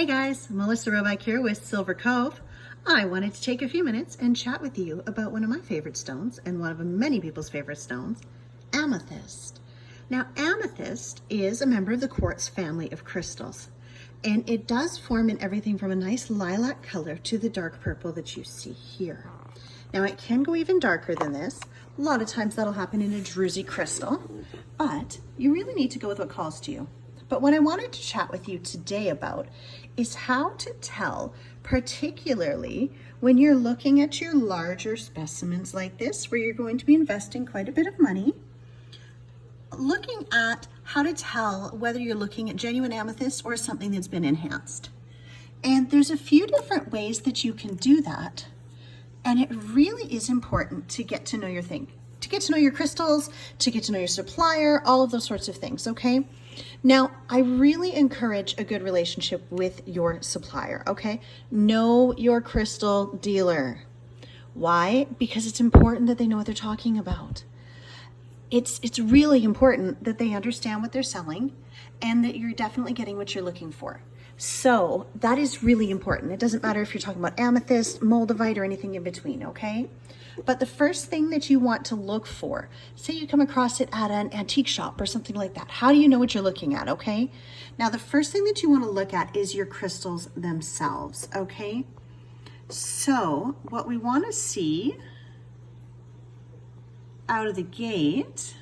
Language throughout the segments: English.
Hey guys, Melissa Roback here with Silver Cove. I wanted to take a few minutes and chat with you about one of my favorite stones and one of many people's favorite stones, amethyst. Now, amethyst is a member of the quartz family of crystals, and it does form in everything from a nice lilac color to the dark purple that you see here. Now, it can go even darker than this. A lot of times that'll happen in a druzy crystal, but you really need to go with what calls to you. But what I wanted to chat with you today about is how to tell, particularly when you're looking at your larger specimens like this, where you're going to be investing quite a bit of money, looking at how to tell whether you're looking at genuine amethyst or something that's been enhanced. And there's a few different ways that you can do that. And it really is important to get to know your thing, to get to know your crystals, to get to know your supplier, all of those sorts of things, okay? Now, I really encourage a good relationship with your supplier, okay? Know your crystal dealer. Why? Because it's important that they know what they're talking about. It's really important that they understand what they're selling and that you're definitely getting what you're looking for. So that is really important. It doesn't matter if you're talking about amethyst, moldavite, or anything in between, okay? But the first thing that you want to look for, say you come across it at an antique shop or something like that. How do you know what you're looking at, okay? Now, the first thing that you want to look at is your crystals themselves, okay? So what we want to see out of the gate,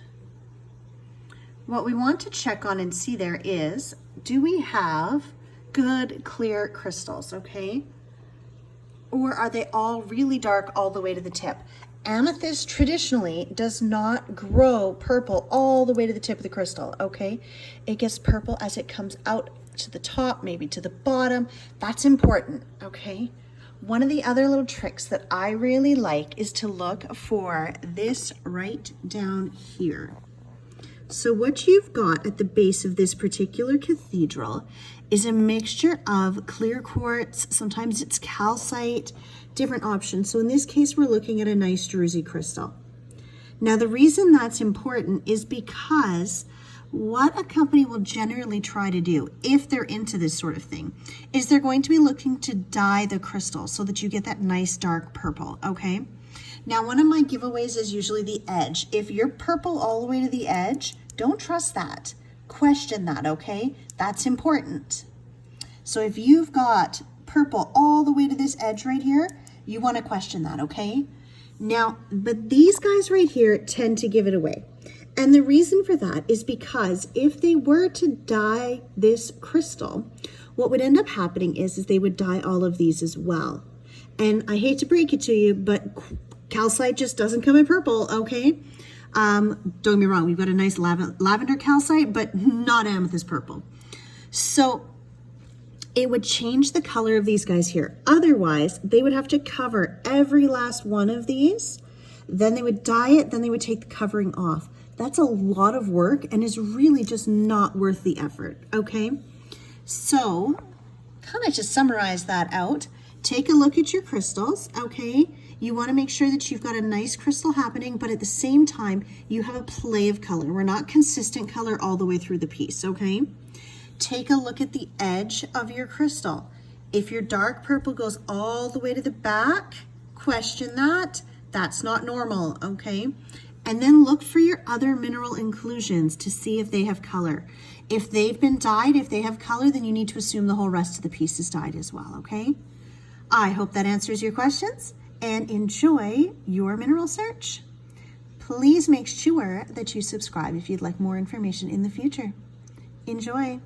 what we want to check on and see there is, do we have good clear crystals, okay? Or are they all really dark all the way to the tip? Amethyst traditionally does not grow purple all the way to the tip of the crystal, okay? It gets purple as it comes out to the top, maybe to the bottom. That's important, okay? One of the other little tricks that I really like is to look for this right down here. So what you've got at the base of this particular cathedral is a mixture of clear quartz, sometimes it's calcite, different options. So in this case, we're looking at a nice druzy crystal. Now, the reason that's important is because what a company will generally try to do, if they're into this sort of thing, is they're going to be looking to dye the crystal so that you get that nice dark purple, okay? Now, one of my giveaways is usually the edge. If you're purple all the way to the edge, don't trust that. Question that, okay? That's important. So if you've got purple all the way to this edge right here, you want to question that, okay? Now, but these guys right here tend to give it away. And the reason for that is because if they were to dye this crystal, what would end up happening is they would dye all of these as well. And I hate to break it to you, but calcite just doesn't come in purple, okay? Don't get me wrong, we've got a nice lavender calcite, but not amethyst purple. So it would change the color of these guys here. Otherwise, they would have to cover every last one of these. Then they would dye it, then they would take the covering off. That's a lot of work and is really just not worth the effort, okay? So, kind of to summarize that out, take a look at your crystals, okay? You want to make sure that you've got a nice crystal happening, but at the same time, you have a play of color. We're not consistent color all the way through the piece, okay? Take a look at the edge of your crystal. If your dark purple goes all the way to the back, question that. That's not normal, okay? And then look for your other mineral inclusions to see if they have color. If they've been dyed, if they have color, then you need to assume the whole rest of the piece is dyed as well, okay? I hope that answers your questions and enjoy your mineral search. Please make sure that you subscribe if you'd like more information in the future. Enjoy.